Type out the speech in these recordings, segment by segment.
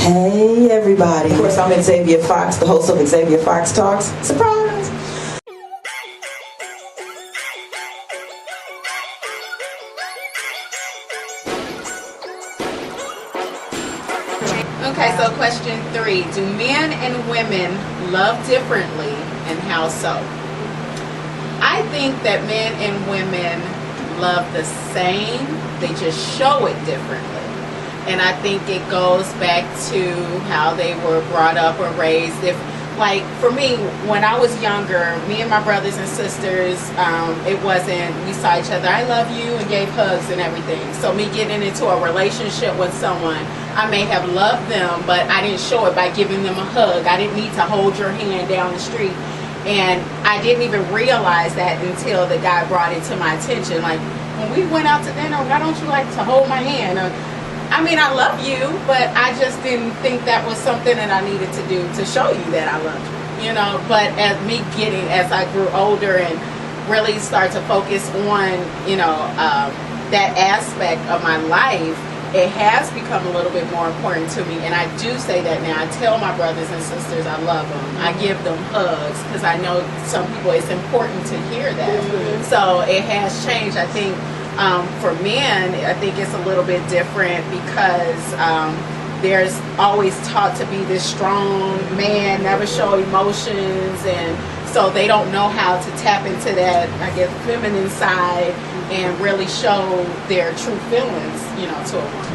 Hey everybody. Of course, I'm Xavia Fox, the host of Xavia Fox Talks. Surprise! Okay, so question 3. Do men and women love differently, and how so? I think that men and women love the same, they just show it differently. And I think it goes back to how they were brought up or raised. If, like, for me, when I was younger, me and my brothers and sisters, it wasn't, we saw each other, I love you, and gave hugs and everything. So me getting into a relationship with someone, I may have loved them, but I didn't show it by giving them a hug. I didn't need to hold your hand down the street. And I didn't even realize that until the guy brought it to my attention. Like, when we went out to dinner, why don't you like to hold my hand? I mean, I love you, but I just didn't think that was something that I needed to do to show you that I loved you, you know. But as I grew older and really started to focus on, you know, that aspect of my life, it has become a little bit more important to me. And I do say that now. I tell my brothers and sisters I love them. I give them hugs because I know some people, it's important to hear that. So it has changed. I think for men, I think it's a little bit different because there's always taught to be this strong man, never show emotions, and so they don't know how to tap into that, I guess, feminine side and really show their true feelings, you know, to a woman.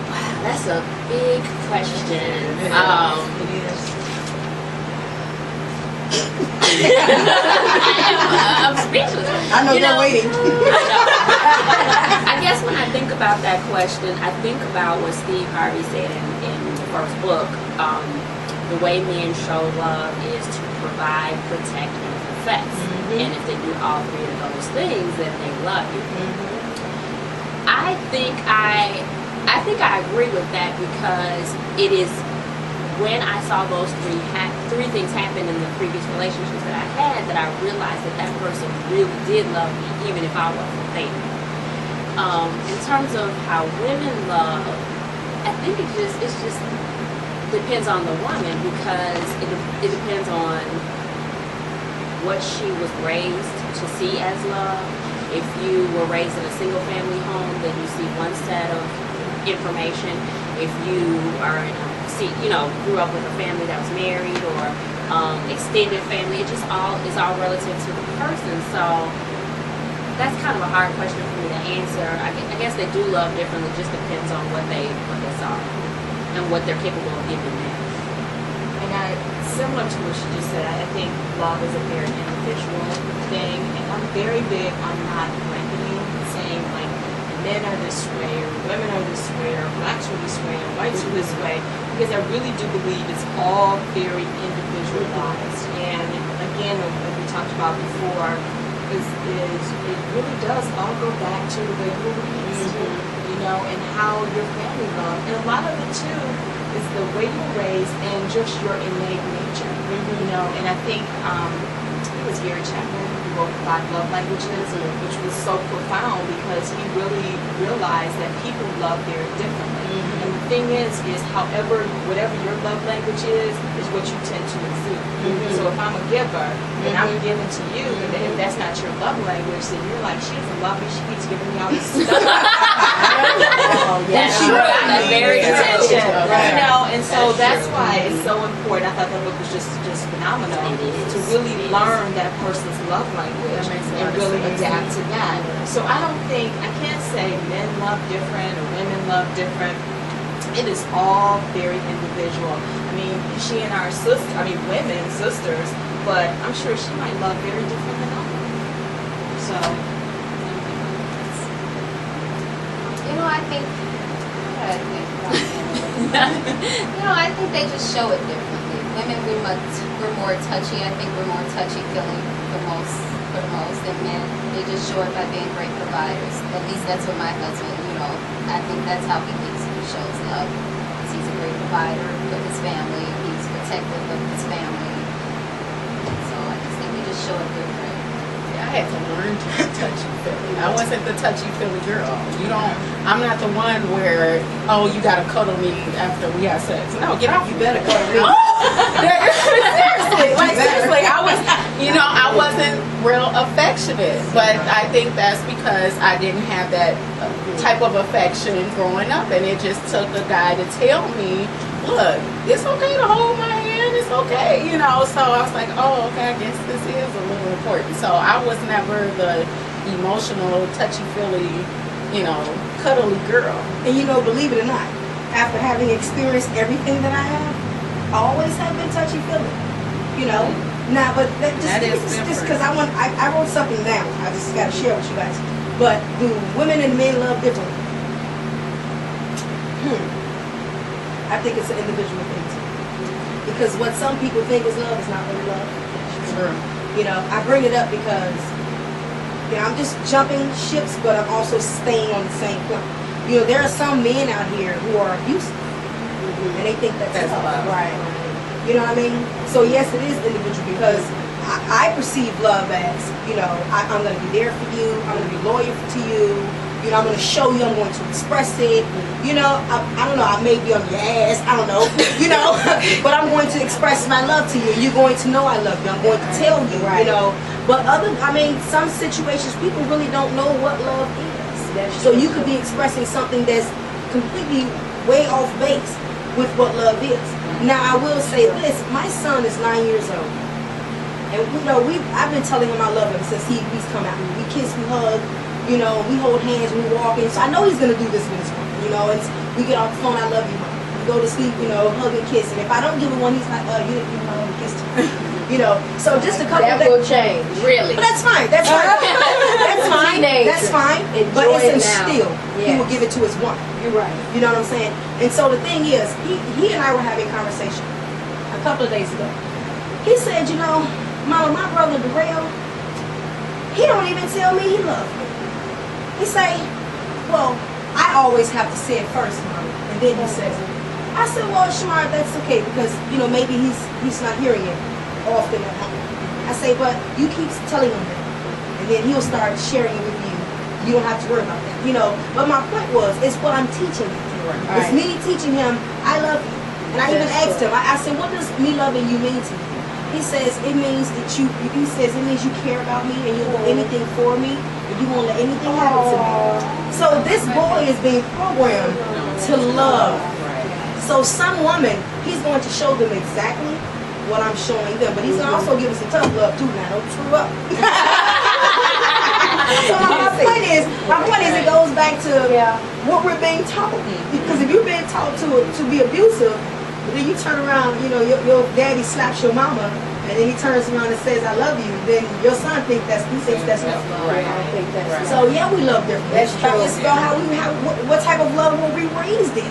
Wow, that's a big question. I'm speechless. I know you're waiting. I guess when I think about that question, I think about what Steve Harvey said in the first book. The way men show love is to provide, protect, and perfect. And if they do all three of those things, then they love you. I think I agree with that because it is when I saw those three things happen in the previous relationships that I had that I realized that person really did love me, even if I wasn't there. In terms of how women love, I think it just depends on the woman because it depends on what she was raised to see as love. If you were raised in a single family home, then you see one set of information. If you are grew up with a family that was married or extended family, it's all relative to the person. So that's kind of a hard question for me to answer. I guess they do love differently. It just depends on what they saw and what they're capable of giving them. And similar to what she just said, I think love is a very individual thing, and I'm very big on not blanketing, saying like men are this way or women are this way or blacks are this way or whites are this way, because I really do believe it's all very individualized. And again, like we talked about before, is it really does all go back to the way you were raised, you know, and how your family loved. And a lot of it too is the way you were raised and just your innate nature, you know. And I think it was Gary Chapman who wrote 5 Love Languages, which was so profound because he really realized that people love very differently. And the thing is whatever your love language is what you tend to exude. So if I'm a giver and I'm giving to you, and if that's not your love language, then you're like, she doesn't love me, she keeps giving me all this stuff. That's true. That's very attention, right. You know, and so that's why it's so important. I thought that book was just phenomenal to really learn that person's love language and really adapt to that. So I can't say men love different or women love different. It is all very individual. I mean, she and our women sisters, but I'm sure she might love very different than I. So, you know, I think they just show it differently. Women, we're more touchy. I think we're more touchy feeling for the most than men. They just show it by being great providers. At least that's what my husband, you know, I think that's how he shows love. He's a great provider with his family. He's protective of his family. So I just think we just show it different. Yeah, I had to learn to be touchy-feely. I wasn't the touchy-feely girl. I'm not the one where, oh, you gotta cuddle me after we have sex. No, get off. You better cuddle me. Seriously, I wasn't real affectionate. But I think that's because I didn't have that type of affection growing up, and it just took a guy to tell me, look, it's okay to hold my hand, it's okay, so I was like, oh, okay, I guess this is a little important. So I was never the emotional, touchy-feely, cuddly girl. And believe it or not, after having experienced everything that I have, I always have been touchy-feely, Now, but just because I wrote something down, I just got to share with you guys. But do women and men love differently? I think it's an individual thing too. Because what some people think is love is not really love. Sure. I bring it up because I'm just jumping ships, but I'm also staying on the same point. There are some men out here who are abusive, and they think that's love. Right. You know what I mean? So yes, it is individual because I perceive love as, I'm going to be there for you. I'm going to be loyal to you. I'm going to show you. I'm going to express it. I don't know. I may be on your ass. I don't know. But I'm going to express my love to you. You're going to know I love you. I'm going to tell you. Right. But some situations people really don't know what love is. So you could be expressing something that's completely way off base with what love is. Now I will say this: my son is 9 years old, and I've been telling him I love him since he's come out. We kiss, we hug. We hold hands, we walk in. So I know he's going to do this with his mom, and we get off the phone, I love you, mom. We go to sleep, hug and kiss. And if I don't give him one, he's like, you didn't hug and kiss him. So just a couple of That will change. Really? But that's fine. That's fine. That's fine. That's fine. But it's instilled. He will give it to his woman. You're right. You know what I'm saying? And so the thing is, he and I were having a conversation a couple of days ago. He said, Mama, my brother Darrell, he don't even tell me he loves me. He say, well, I always have to say it first, Mama. And then he says it. I said, well, Shamar, that's okay because, maybe he's not hearing it often at home. I say, but you keep telling him that. And then he'll start sharing it with you. You don't have to worry about that. But my point was, it's what I'm teaching him. Right. It's me teaching him, I love you. And I even asked him, I said, what does me loving you mean to you? He says, it means that it means you care about me and you'll do anything for me. You won't let anything happen to me. So this boy is being programmed to love. So some woman, he's going to show them exactly what I'm showing them, but he's going to also give us some tough love too. Now, don't screw up. So my point is, it goes back to what we're being taught. Because if you're being taught to be abusive, then you turn around, your daddy slaps your mama. And then he turns around and says, I love you. Then your son thinks that's love. Right. I think that's right. So yeah, we love different. That's true. It's about what type of love were we raised in.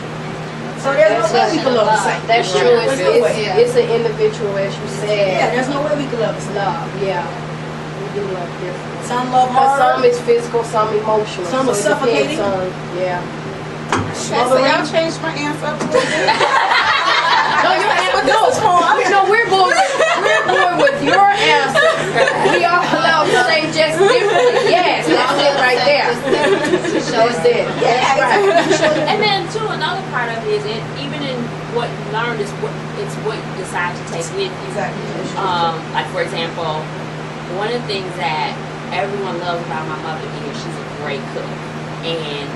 So there's no way we can love the same. That's true. It's an individual, as you said. Yeah, there's no way we can love the same. Love, yeah. We do love different. Some love But hard. some is physical, some emotional. Some is suffocating. Okay, so y'all changed my answer up a little bit. No, your answer. No, we're going with your answer. We are allowed to say just differently. Yes, that's it right there. That's it. Yes, right. And then too, another part of it is even in what you learned is what you decide to take with you. Exactly. Like for example, one of the things that everyone loves about my mother is she's a great cook, and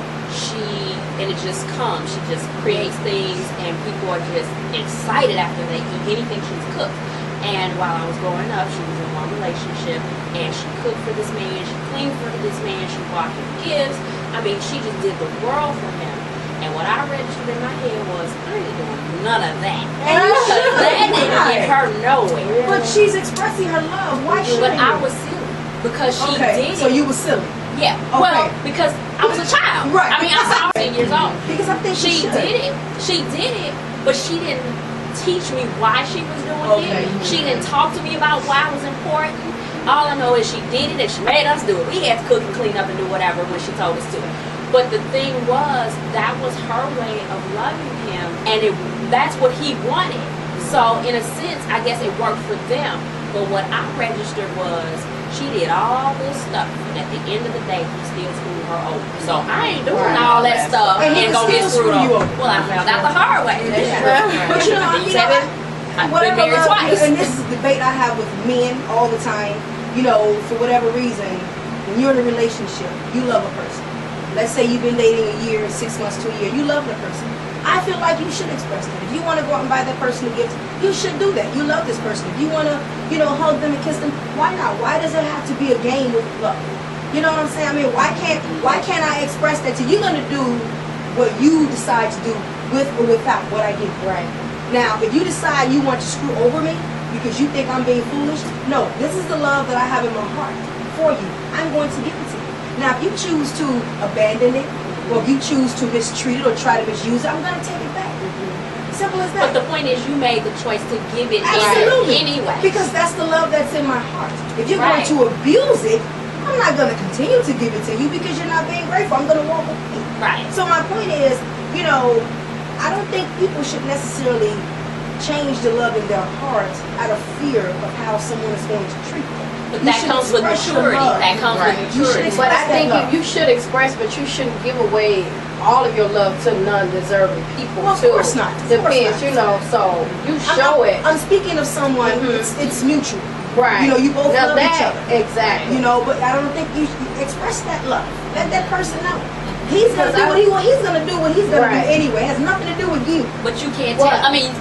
it just comes. She just creates things, and people are just excited after they eat anything she's cooked. And while I was growing up, she was in one relationship, and she cooked for this man, she cleaned for this man, she bought him gifts. I mean, she just did the world for him. And what I registered in my head was, I ain't doing none of that. That didn't get her nowhere. But she's expressing her love. Why should But I was silly because she did it. So you were silly. Yeah. Okay. Well, because I was a child. Right. I mean, I was 10 years old. Because I think She did it. She did it, but she didn't teach me why she was doing it. She didn't talk to me about why it was important. All I know is she did it and she made us do it. We had to cook and clean up and do whatever when she told us to. But the thing was, that was her way of loving him, and that's what he wanted. So in a sense, I guess it worked for them. But what I registered was, She did all this stuff, and at the end of the day, he still screwed her over. So I ain't doing all that stuff And he and gonna get still screwed screw you over. over. Well, I found out the hard way. But you know, I've what been I married love, twice. and this is a debate I have with men all the time. You know, for whatever reason, when you're in a relationship, you love a person. Let's say you've been dating a year, 6 months to a year. You love the person. I feel like you should express that. If you want to go out and buy that person a gift, you should do that. You love this person. If you want to, hug them and kiss them, why not? Why does it have to be a game with love? You know what I'm saying? I mean, why can't I express that to you? You're gonna do what you decide to do with or without what I give. Right. Now, if you decide you want to screw over me because you think I'm being foolish, no, this is the love that I have in my heart for you. I'm going to give it to you. Now, if you choose to abandon it, or if you choose to mistreat it or try to misuse it, I'm going to take it back. Simple as that. But the point is, you made the choice to give it Absolutely. anyway. Because that's the love that's in my heart. If you're Right. going to abuse it, I'm not going to continue to give it to you because you're not being grateful. I'm going to walk away. Right. So my point is, I don't think people should necessarily change the love in their hearts out of fear of how someone is going to treat them. But You that should comes with express your maturity. love. That comes Right. with You should maturity. But I express think that love. you should express, but you shouldn't give away all of your love to non-deserving people. Well, of too. course not. Of course Depends, not. so you show it. I'm speaking of someone, it's mutual. Right. You both Now love each that, other. exactly. But I don't think you should express that love. Let that person know. He's gonna do he's gonna do what he's gonna Right. do anyway. It has nothing to do with you. But you can't Well- tell. I mean,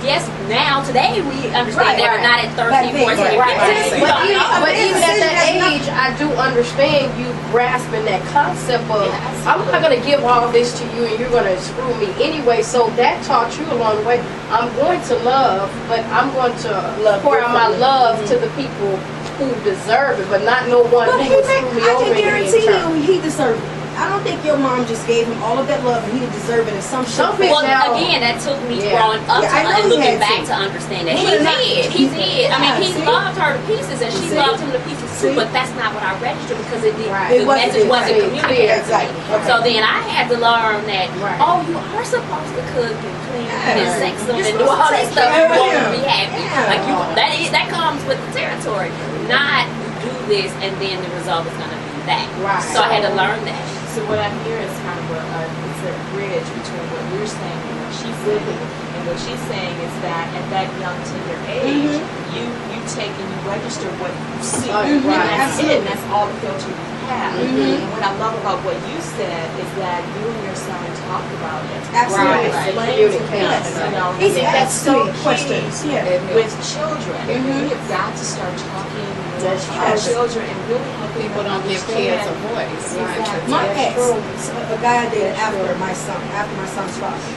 yes, now, today, we understand Right, they're right. not at 13, Back then, 14, right, right. 15. But We even, don't know. but even at that That's age, I do understand you grasping that concept of, Yeah, I'm not going to give all this to you and you're going to screw me anyway. So that taught you along the way. I'm going to love, but I'm going to pour out my love to the people who deserve it, but not no one But who will screw me I over can in the guarantee return. you he deserved it. I don't think your mom just gave him all of that love and he didn't deserve it in some Some shape. people- Well, Now- again, that took me Yeah. growing up Yeah, I know and he looking had back to. to understand that. He He did not- did. He did. I mean, Yeah, he see? loved her to pieces, and she See? loved him to pieces too. See? But that's not what I registered because it did. Right. The It wasn't message wasn't clear. communicated. Exactly. Okay. So then I had to learn that. Right. Oh, you are supposed to cook and clean and Yeah. sex them You're and do all supposed to that take stuff. care You of want him. to be happy. Yeah. Like that comes with the territory. Not do this and then the result is going to be that. Right. So I had to learn that. So what I hear is kind of it's a bridge between what you're saying and what she's saying. And what she's saying is that at that young, tender age, you take and you register what you see. Right. And that's Absolutely. it. And that's all the filter you have. And what I love about what you said is that you and your son talked about it. Absolutely. Right. Right. Yes, He's that's asked so me key questions. Yeah. with children. We have got to start talking with our children and really helping People them don't give kids a understand. voice. Exactly. My That's ex, true. a guy I dated after my son's father.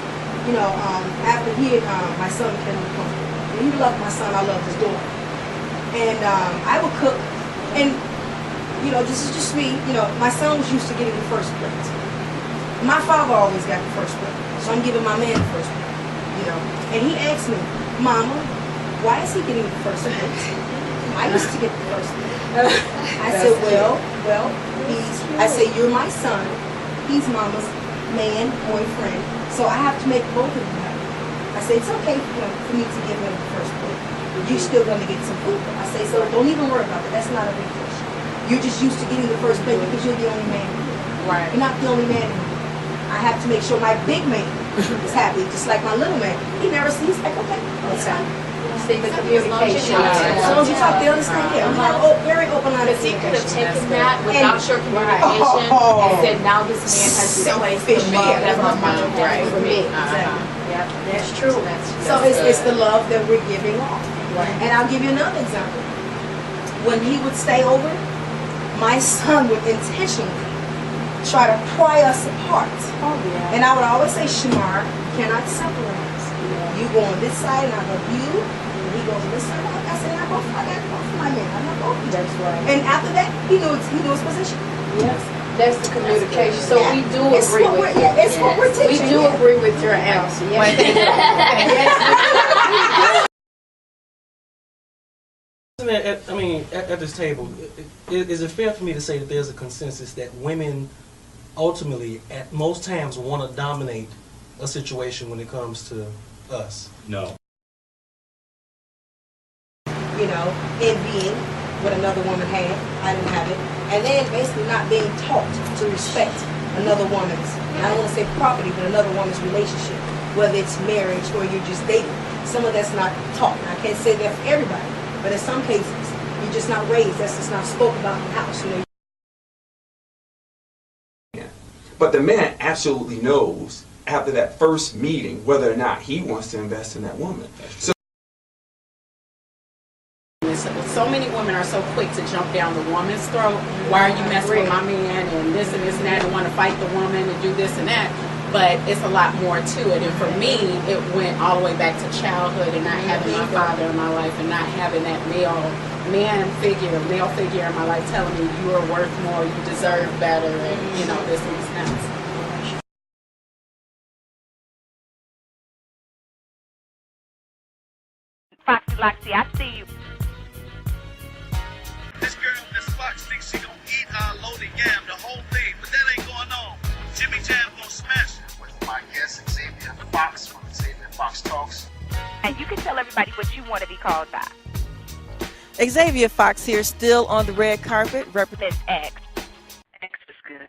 After he had, my son became uncomfortable. And he loved my son, I loved his daughter. And I would cook, and this is just me. My son was used to getting the first plate. My father always got the first plate, so I'm giving my man the first plate. And he asked me, Mama, why is he getting the first plate? I used to get the first plate. I said, well, you're my son. He's Mama's man, boyfriend. So I have to make both of them happy. I said, it's okay for me to give him the first plate. You're still going to get some food. I say, so don't even worry about it. That's not a big deal. You're just used to getting the first plate because you're the only man here. Right. You're not the only man here. I have to make sure my big man is happy, just like my little man. He never sees, like, okay, that's fine. See the communication. As long as you talk, they understand. Yeah, I'm very open on Because he could have taken that And- without your communication and said, now this man has replaced the Selfish love man. that my mother Right. had for me. Exactly. Yep. That's true. So it's the love that we're giving off. And I'll give you another example. When he would stay over, my son would intentionally try to pry us apart. Oh, yeah. And I would always say, Shamar, cannot separate us. You go on this side and I love you. And he goes on this side. I said, I got both of my men. I'm not both of you. That's right. And after that, he knew his position. Yes. That's the communication. So we do It's agree what with we're, you. it's what we're We teaching. do yeah. agree with your answer. Yes. At this table, is it fair for me to say that there's a consensus that women ultimately, at most times, want to dominate a situation when it comes to us? No. Envying what another woman had. I didn't have it. And then basically not being taught to respect another woman's, I don't want to say property, but another woman's relationship, whether it's marriage or you're just dating. Some of that's not taught. I can't say that for everybody, but in some cases, you're just not raised. That's just not spoken about in the house. You know. But the man absolutely knows after that first meeting whether or not he wants to invest in that woman. So many women are so quick to jump down the woman's throat. Why are you messing with my man and this and that and want to fight the woman and do this and that? But it's a lot more to it. And for me, it went all the way back to childhood and not having my father in my life and not having that male figure in my life telling me you are worth more, you deserve better, and you know, this and that. Foxy, I see you. This girl, this Fox, thinks she gon' eat our loaded yam, the whole thing, but that ain't going on. Jimmy Jam gon' smash it. With my guest, Xavia Fox from Xavia Fox Talks. And you can tell everybody what you want to be called by. Xavia Fox here, still on the red carpet. This X. X was good.